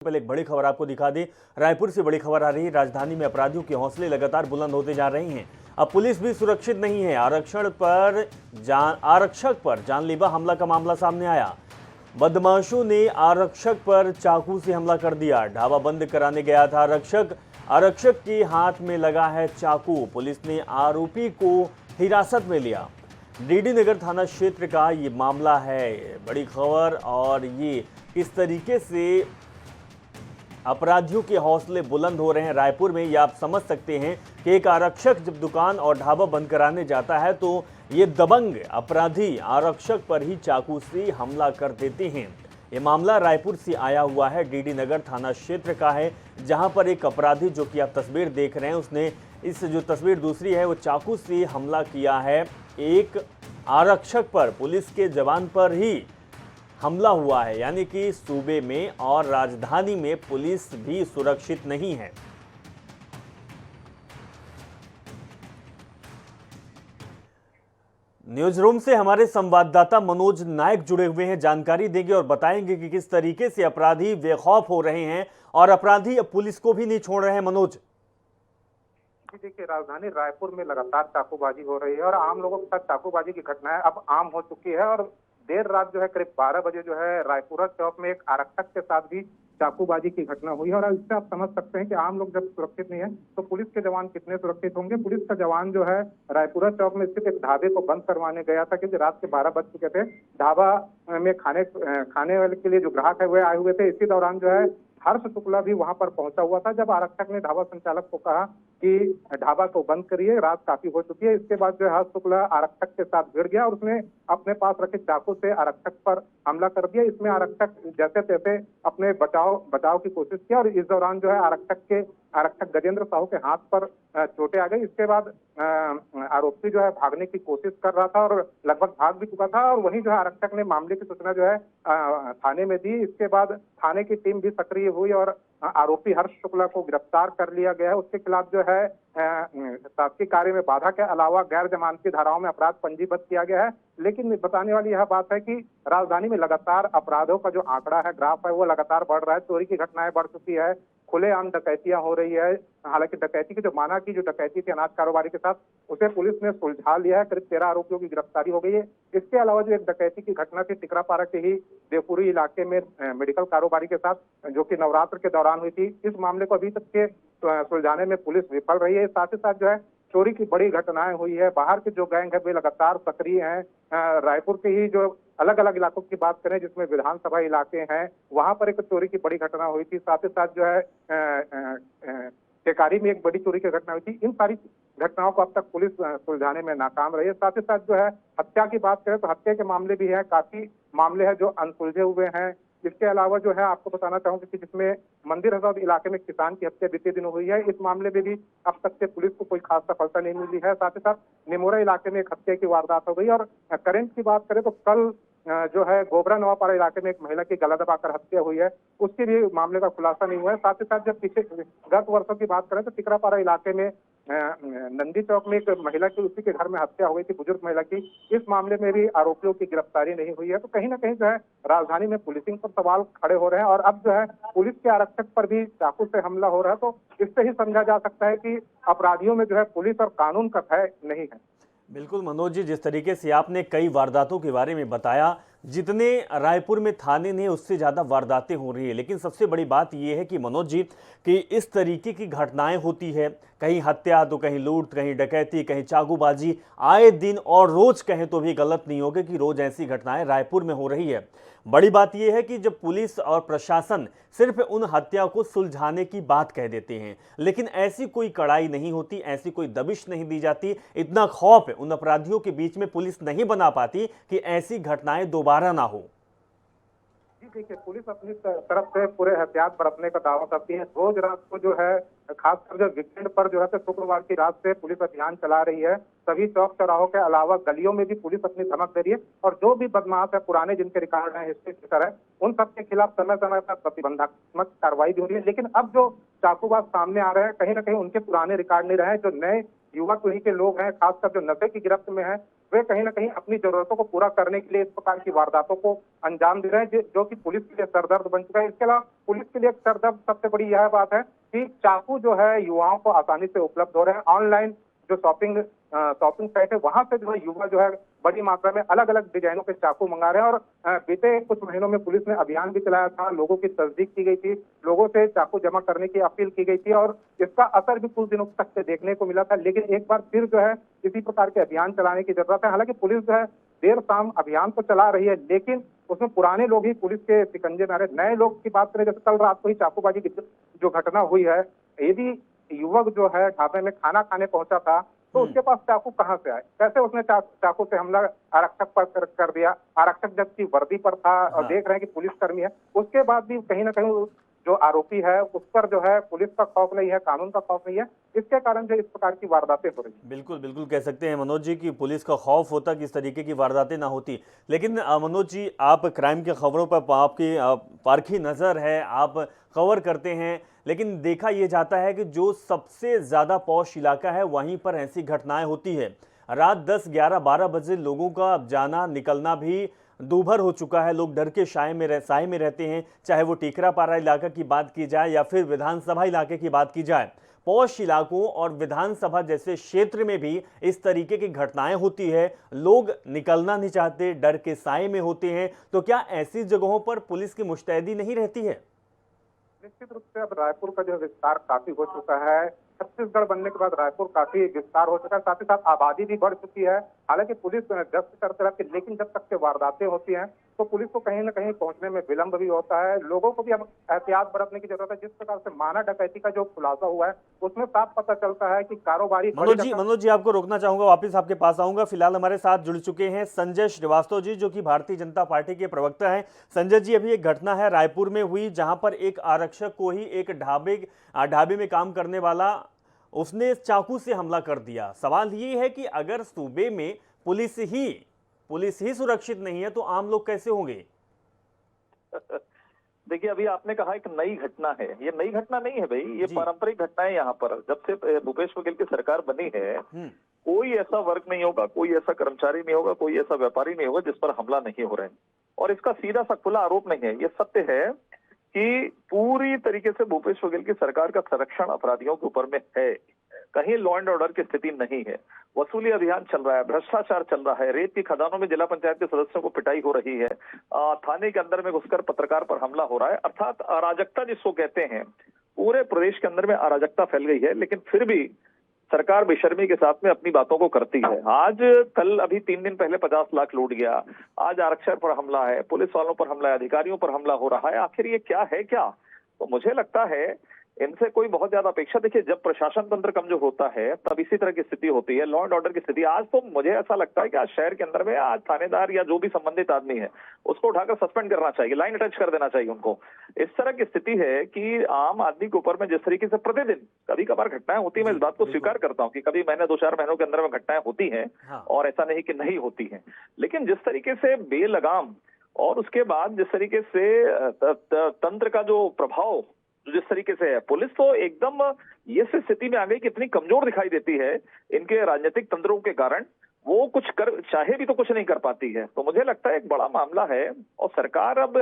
पहले एक बड़ी खबर आपको दिखा दें। रायपुर से बड़ी खबर आ रही है। राजधानी में अपराधियों के हौसले लगातार बुलंद होते जा रहे हैं। अब पुलिस भी सुरक्षित नहीं है। आरक्षक पर जानलेवा हमला का मामला सामने आया। बदमाशों ने आरक्षक पर चाकू से हमला कर दिया। ढाबा बंद कराने गया था आरक्षक के हाथ में लगा है चाकू। पुलिस ने आरोपी को हिरासत में लिया। डीडी नगर थाना क्षेत्र का ये मामला है। बड़ी खबर। और ये किस तरीके से अपराधियों के हौसले बुलंद हो रहे हैं रायपुर में, ये आप समझ सकते हैं कि एक आरक्षक जब दुकान और ढाबा बंद कराने जाता है तो ये दबंग अपराधी आरक्षक पर ही चाकू से हमला कर देते हैं। ये मामला रायपुर से आया हुआ है। डीडी नगर थाना क्षेत्र का है, जहां पर एक अपराधी, जो कि आप तस्वीर देख रहे हैं, उसने इस जो तस्वीर दूसरी है वो चाकू से हमला किया है एक आरक्षक पर। पुलिस के जवान पर ही हमला हुआ है। यानी कि सूबे में और राजधानी में पुलिस भी सुरक्षित नहीं है। न्यूज रूम से हमारे संवाददाता मनोज नायक जुड़े हुए हैं, जानकारी देंगे और बताएंगे कि किस तरीके से अपराधी बेखौफ हो रहे हैं और अपराधी अब पुलिस को भी नहीं छोड़ रहे हैं। मनोज जी देखिए, राजधानी रायपुर में लगातार चाकूबाजी हो रही है और आम लोगों के साथ चाकूबाजी की घटनाएं अब आम हो चुकी है। और देर रात जो है करीब 12 बजे जो है रायपुरा चौक में एक आरक्षक के साथ भी चाकूबाजी की घटना हुई है। और इससे आप समझ सकते हैं कि आम लोग जब सुरक्षित नहीं है तो पुलिस के जवान कितने सुरक्षित होंगे। पुलिस का जवान जो है रायपुरा चौक में स्थित एक ढाबे को बंद करवाने गया था, क्योंकि रात के 12 बज चुके थे। ढाबा में खाने वाले के लिए जो ग्राहक है वे आए हुए थे। इसी दौरान जो है हर्ष शुक्ला भी वहां पर पहुंचा हुआ था। जब आरक्षक ने ढाबा संचालक को कहा कि ढाबा को बंद करिए, रात काफी हो चुकी है, इसके बाद जो है हर्ष शुक्ला आरक्षक के साथ भिड़ गया और उसने अपने पास रखे चाकू से आरक्षक पर हमला कर दिया। इसमें आरक्षक जैसे तैसे अपने बचाव की कोशिश की और इस दौरान जो है आरक्षक गजेंद्र साहू के हाथ पर चोटें आ गई। इसके बाद आरोपी जो है भागने की कोशिश कर रहा था और लगभग भाग भी चुका था। और वहीं जो है आरक्षक ने मामले की सूचना जो है थाने में दी। इसके बाद थाने की टीम भी सक्रिय हुई और आरोपी हर्ष शुक्ला को गिरफ्तार कर लिया गया है। उसके खिलाफ जो है शासकीय कार्य में बाधा के अलावा गैर जमानती धाराओं में अपराध पंजीबद्ध किया गया है। लेकिन बताने वाली यह बात है कि राजधानी में लगातार अपराधों का जो आंकड़ा है, ग्राफ है, वो लगातार बढ़ रहा है। चोरी की घटनाएं बढ़ चुकी है, खुलेआम डकैतियां हो रही है। हालांकि डकैती की जो डकैती थी अनाज कारोबारी के साथ, उसे पुलिस ने सुलझा लिया है। करीब 13 आरोपियों की गिरफ्तारी हो गई है। इसके अलावा जो एक डकैती की घटना थी टिकरापारा के ही देवपुरी इलाके में मेडिकल कारोबारी के साथ, जो कि नवरात्र के दौरान हुई थी, इस मामले को अभी तक के सुलझाने में पुलिस विफल रही है। साथ ही साथ जो है चोरी की बड़ी घटनाएं हुई है। बाहर के जो गैंग है वे लगातार सक्रिय हैं। रायपुर के ही जो अलग अलग इलाकों की बात करें, जिसमें विधानसभा इलाके हैं, वहां पर एक चोरी की बड़ी घटना हुई थी। साथ ही साथ जो है टेकारी में एक बड़ी चोरी की घटना हुई थी। इन सारी घटनाओं को अब तक पुलिस सुलझाने में नाकाम रही है। साथ ही साथ जो है हत्या की बात करें तो हत्या के मामले भी है, काफी मामले हैं जो अनसुलझे हुए हैं। इसके अलावा जो है आपको बताना चाहूंगी कि जिसमें मंदिर हजौद इलाके में किसान की हत्या बीते दिन हुई है, इस मामले में भी अब तक से पुलिस को कोई खास सफलता नहीं मिली है। साथ ही साथ निमोरा इलाके में एक हत्या की वारदात हो गई। और करंट की बात करें तो कल जो है गोबरा नवापाड़ा इलाके में एक महिला की गला दबाकर हत्या हुई है, उसके भी मामले का खुलासा नहीं हुआ है। साथ ही साथ जब पीछे गत वर्षों की बात करें तो टिकरापारा इलाके में नंदी चौक में एक महिला की उसी के घर में हत्या हो गई थी, बुजुर्ग महिला की। इस मामले में भी आरोपियों की गिरफ्तारी नहीं हुई है। तो कहीं ना कहीं जो है राजधानी में पुलिसिंग पर सवाल खड़े हो रहे हैं और अब जो है पुलिस के आरक्षक पर भी चाकू से हमला हो रहा है। तो इससे ही समझा जा सकता है कि अपराधियों में जो है पुलिस और कानून का भय नहीं है। बिल्कुल मनोज जी, जिस तरीके से आपने कई वारदातों के बारे में बताया, जितने रायपुर में थाने ने उससे ज़्यादा वारदातें हो रही है। लेकिन सबसे बड़ी बात यह है कि मनोज जी, कि इस तरीके की घटनाएं होती है, कहीं हत्या तो कहीं लूट, कहीं डकैती, कहीं चाकूबाजी, आए दिन और रोज कहें तो भी गलत नहीं होगा कि रोज ऐसी घटनाएं रायपुर में हो रही है। बड़ी बात यह है कि जब पुलिस और प्रशासन सिर्फ उन हत्या को सुलझाने की बात कह देते हैं, लेकिन ऐसी कोई कड़ाई नहीं होती, ऐसी कोई दबिश नहीं दी जाती, इतना खौफ उन अपराधियों के बीच में पुलिस नहीं बना पाती कि ऐसी घटनाएं दोबारा ना हो। जी देखिए, पुलिस अपनी तरफ से पूरे एहतियात बरतने का दावा करती है। रोज रात को जो है खासकर जो वीकेंड पर जो है शुक्रवार की रात से पुलिस अभियान चला रही है। सभी चौक चौराहों के अलावा गलियों में भी पुलिस अपनी धमक दे रही है और जो भी बदमाश है, पुराने जिनके रिकॉर्ड है, हिस्ट्री शीटर है, उन सबके खिलाफ समय समय पर प्रतिबंधात्मक कार्रवाई भी हो रही है। लेकिन अब जो चाकूबाज सामने आ रहे हैं, कहीं ना कहीं उनके पुराने रिकॉर्ड नहीं रहे हैं। जो नए युवा पीढ़ी के लोग हैं, खासकर जो नशे की गिरफ्त में है, वे कहीं ना कहीं अपनी जरूरतों को पूरा करने के लिए इस प्रकार की वारदातों को अंजाम दे रहे हैं, जो कि पुलिस के लिए सरदर्द बन चुका है। इसके अलावा पुलिस के लिए एक सरदर्द सबसे बड़ी यह बात है कि चाकू जो है युवाओं को आसानी से उपलब्ध हो रहे हैं। ऑनलाइन जो शॉपिंग साइट है वहां से जो है युवा जो है बड़ी मात्रा में अलग अलग डिजाइनों के चाकू मंगा रहे हैं। और बीते कुछ महीनों में पुलिस ने अभियान भी चलाया था, लोगों की तस्दीक की गई थी, लोगों से चाकू जमा करने की अपील की गई थी और इसका असर भी कुछ दिनों तक से देखने को मिला था। लेकिन एक बार फिर जो है इसी प्रकार के अभियान चलाने की जरूरत है। हालांकि पुलिस जो है देर शाम अभियान तो चला रही है, लेकिन उसमें पुराने लोग ही पुलिस के शिकंजे में आ रहे। नए लोग की बात करें, जैसे कल रात को ही चाकूबाजी की जो घटना हुई है, यदि युवक जो है ढाबे में खाना खाने पहुंचा था तो उसके पास चाकू कहां से आए, कैसे उसने चाकू से हमला आरक्षक पर कर दिया। आरक्षक जबकि वर्दी पर था और देख रहे हैं कि पुलिस कर्मी है, उसके बाद भी कहीं ना कहीं जो आरोपी है उस पर जो है पुलिस का खौफ नहीं है, कानून का खौफ नहीं है। इसके कारण जो इस प्रकार की वारदातें हो रही है। बिल्कुल बिल्कुल कह सकते हैं मनोज जी कि पुलिस का खौफ होता कि इस तरीके की वारदातें ना होती। लेकिन मनोज जी, आप क्राइम के खबरों पर आपकी पारखी नज़र है, आप कवर करते हैं, लेकिन देखा यह जाता है कि जो सबसे ज़्यादा पॉश इलाका है वहीं पर ऐसी घटनाएं होती है। रात 10, 11, 12 बजे लोगों का जाना निकलना भी दूभर हो चुका है। लोग डर के साए में रहते हैं, चाहे वो टीकरापारा इलाका की बात की जाए या फिर विधानसभा इलाके की बात की जाए। पॉश इलाकों और विधानसभा जैसे क्षेत्र में भी इस तरीके की घटनाएं होती है। लोग निकलना नहीं चाहते, डर के साए में होते हैं। तो क्या ऐसी जगहों पर पुलिस की मुस्तैदी नहीं रहती है? निश्चित रूप से अब रायपुर का जो विस्तार काफी हो चुका है। छत्तीसगढ़ बनने के बाद रायपुर काफी विस्तार हो चुका है, साथ ही साथ आबादी भी बढ़ चुकी है। हालांकि पुलिस गश्त करते रहती है, लेकिन जब तक के वारदातें होती हैं तो पुलिस को कहीं ना कहीं पहुंचने में विलंब भी होता है। लोगों को भी अब एहतियात बरतने की जरूरत है। जिस प्रकार से माना डकैती का जो खुलासा हुआ है उसमें साफ पता चलता है कि कारोबारी मनोज जी आपको रोकना चाहूंगा, वापस आपके पास आऊंगा। फिलहाल हमारे साथ जुड़ चुके हैं संजय श्रीवास्तव जी, जो कि भारतीय जनता पार्टी के प्रवक्ता हैं। संजय जी, अभी एक घटना है रायपुर में हुई जहां पर एक आरक्षक को ही एक ढाबे में काम करने वाला उसने चाकू से हमला कर दिया। सवाल ये है कि अगर सूबे में पुलिस ही सुरक्षित नहीं है तो आम लोग कैसे होंगे? देखिए, अभी आपने कहा एक नई घटना है, ये नई घटना नहीं है भाई, ये पारंपरिक घटना है। यहाँ पर जब से भूपेश बघेल की सरकार बनी है, कोई ऐसा वर्ग नहीं होगा, कोई ऐसा कर्मचारी नहीं होगा, कोई ऐसा व्यापारी नहीं होगा जिस पर हमला नहीं हो रहा है। और इसका सीधा सा खुला आरोप नहीं है, ये सत्य है कि पूरी तरीके से भूपेश बघेल की सरकार का संरक्षण अपराधियों के ऊपर में है। कहीं लॉ एंड ऑर्डर की स्थिति नहीं है। वसूली अभियान चल रहा है, भ्रष्टाचार चल रहा है, रेत की खदानों में जिला पंचायत के सदस्यों को पिटाई हो रही है, थाने के अंदर में घुसकर पत्रकार पर हमला हो रहा है। अर्थात अराजकता जिसको कहते हैं, पूरे प्रदेश के अंदर में अराजकता फैल गई है। लेकिन फिर भी सरकार बेशर्मी के साथ में अपनी बातों को करती है। आज कल अभी 3 दिन पहले 50 लाख लूट गया, आज आरक्षक पर हमला है, पुलिस वालों पर हमला है, अधिकारियों पर हमला हो रहा है। आखिर ये क्या है क्या? तो मुझे लगता है इनसे कोई बहुत ज्यादा अपेक्षा, देखिए जब प्रशासन तंत्र कमजोर होता है तब इसी तरह की स्थिति होती है, लॉ एंड ऑर्डर की स्थिति। आज तो मुझे ऐसा लगता है कि आज शहर के अंदर में आज थानेदार या जो भी संबंधित आदमी है उसको उठाकर सस्पेंड करना चाहिए, लाइन अटैच कर देना चाहिए उनको। इस तरह की स्थिति है कि आम आदमी के ऊपर में जिस तरीके से प्रतिदिन कभी कभार घटनाएं होती है, मैं इस बात को स्वीकार करता हूँ कि कभी महीने 2-4 महीनों के अंदर में घटनाएं होती हैं और ऐसा नहीं कि नहीं होती है। लेकिन जिस तरीके से बेलगाम और उसके बाद जिस तरीके से तंत्र का जो प्रभाव जिस तरीके से है, पुलिस तो एकदम ये स्थिति में आ गई कि इतनी कमजोर दिखाई देती है इनके राजनीतिक तंत्रों के कारण, वो कुछ कर चाहे भी तो कुछ नहीं कर पाती है। तो मुझे लगता है एक बड़ा मामला है और सरकार अब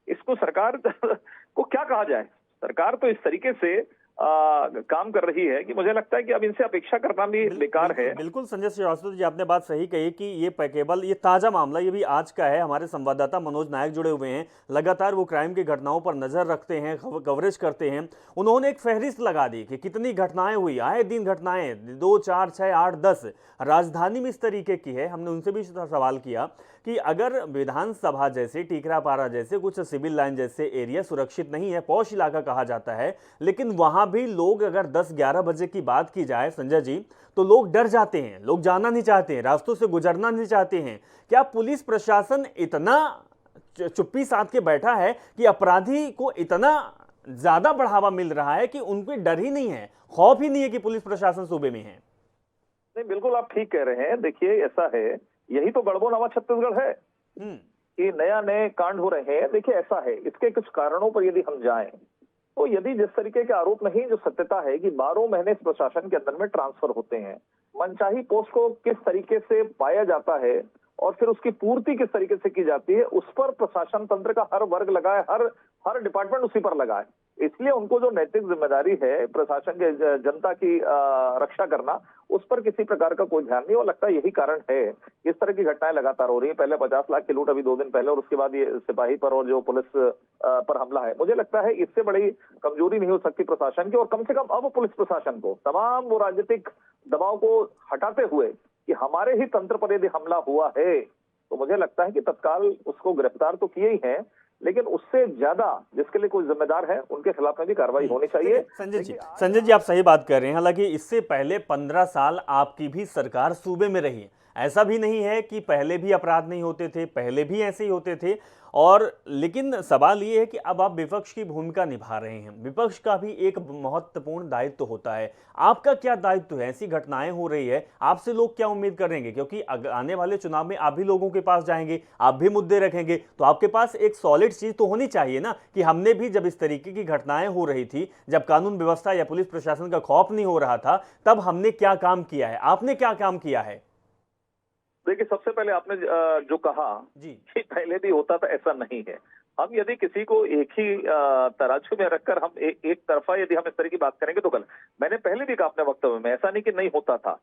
इसको सरकार को क्या कहा जाए, सरकार तो इस तरीके से काम कर रही है कि मुझे लगता है कि अब इनसे अपेक्षा करना भी बेकार है। बिल्कुल संजय श्रीवास्तव जी, आपने बात सही कही कि ये केवल ये ताजा मामला, ये भी आज का है। हमारे संवाददाता मनोज नायक जुड़े हुए हैं, लगातार वो क्राइम की घटनाओं पर नजर रखते हैं, कवरेज करते हैं। उन्होंने एक फहरिस्त लगा दी कि कितनी घटनाएं हुई, आए दिन घटनाएं 2, 4, 6, 8, 10 राजधानी में इस तरीके की है। हमने उनसे भी सवाल किया कि अगर विधानसभा जैसे, टीकरापारा जैसे, कुछ सिविल लाइन जैसे एरिया सुरक्षित नहीं है, पॉश इलाका कहा जाता है, लेकिन वहां भी लोग अगर 10-11 बजे की बात की जाए संजय जी, तो लोग डर जाते हैं, लोग जाना नहीं चाहते हैं, रास्तों से गुजरना नहीं चाहते हैं। क्या पुलिस प्रशासन इतना चुप्पी साध के बैठा है कि अपराधी को इतना ज्यादा बढ़ावा मिल रहा है कि उनको डर ही नहीं है, खौफ ही नहीं है कि पुलिस प्रशासन सूबे में है? नहीं, बिल्कुल आप ठीक कह रहे हैं। देखिए ऐसा है, यही तो गड़बो नवा छत्तीसगढ़ है कि नया नए कांड हो रहे हैं। देखिए ऐसा है, इसके कुछ कारणों पर यदि हम जाएं तो यदि जिस तरीके के आरोप नहीं, जो सत्यता है कि 12 महीने इस प्रशासन के अंदर में ट्रांसफर होते हैं, मनचाही पोस्ट को किस तरीके से पाया जाता है और फिर उसकी पूर्ति किस तरीके से की जाती है, उस पर प्रशासन तंत्र का हर वर्ग लगा है, हर डिपार्टमेंट उसी पर लगा है। इसलिए उनको जो नैतिक जिम्मेदारी है प्रशासन के जनता की रक्षा करना, उस पर किसी प्रकार का कोई ध्यान नहीं। और लगता है यही कारण है इस तरह की घटनाएं लगातार हो रही है। पहले 50 लाख की लूट अभी 2 दिन पहले, और उसके बाद ये सिपाही पर और जो पुलिस पर हमला है। मुझे लगता है इससे बड़ी कमजोरी नहीं हो सकती प्रशासन की। और कम से कम अब पुलिस प्रशासन को तमाम वो राजनीतिक दबाव को हटाते हुए कि हमारे ही तंत्र पर यदि हमला हुआ है तो मुझे लगता है कि तत्काल उसको गिरफ्तार तो किए ही हैं, लेकिन उससे ज्यादा जिसके लिए कोई जिम्मेदार है उनके खिलाफ में भी कार्रवाई होनी चाहिए। संजय जी आप सही बात कर रहे हैं। हालांकि इससे पहले 15 साल आपकी भी सरकार सूबे में रही, ऐसा भी नहीं है कि पहले भी अपराध नहीं होते थे, पहले भी ऐसे ही होते थे। और लेकिन सवाल ये है कि अब आप विपक्ष की भूमिका निभा रहे हैं, विपक्ष का भी एक महत्वपूर्ण दायित्व तो होता है। आपका क्या दायित्व है? ऐसी घटनाएं हो रही है, आपसे लोग क्या उम्मीद करेंगे? क्योंकि आने वाले चुनाव में आप भी लोगों के पास जाएंगे, आप भी मुद्दे रखेंगे, तो आपके पास एक सॉलिड चीज तो होनी चाहिए ना कि हमने भी जब इस तरीके की घटनाएं हो रही थी, जब कानून व्यवस्था या पुलिस प्रशासन का खौफ नहीं हो रहा था, तब हमने क्या काम किया है, आपने क्या काम किया है? देखिए, सबसे पहले आपने जो कहा जी कि पहले भी होता था, ऐसा नहीं है। हम यदि किसी को एक ही तराजू में रखकर हम एक तरफा यदि हम इस तरह की बात करेंगे तो गलत। मैंने पहले भी कहा अपने वक्तव्य में, ऐसा नहीं कि नहीं होता था,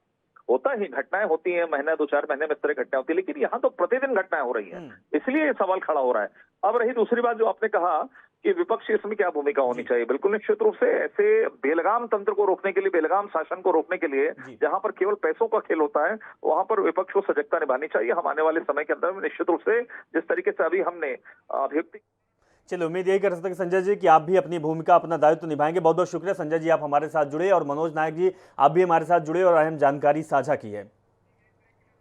होता ही, घटनाएं होती हैं, महीने 2-4 महीने में इस तरह घटनाएं होती है, लेकिन यहाँ तो प्रतिदिन घटनाएं हो रही हैं, इसलिए ये सवाल खड़ा हो रहा है। अब रही दूसरी बात जो आपने कहा कि विपक्ष की इसमें क्या भूमिका होनी चाहिए, बिल्कुल निश्चित रूप से ऐसे बेलगाम तंत्र को रोकने के लिए, बेलगाम शासन को रोकने के लिए, जहां पर केवल पैसों का खेल होता है, वहां पर विपक्ष को सजगता निभानी चाहिए। हम आने वाले समय के अंदर निश्चित रूप से जिस तरीके से अभी हमने अभियुक्ति, चलो उम्मीद यही कर सकते हैं संजय जी कि आप भी अपनी भूमिका, अपना दायित्व निभाएंगे। बहुत बहुत शुक्रिया संजय जी, आप हमारे साथ जुड़े, और मनोज नायक जी आप भी हमारे साथ जुड़े और अहम जानकारी साझा की है।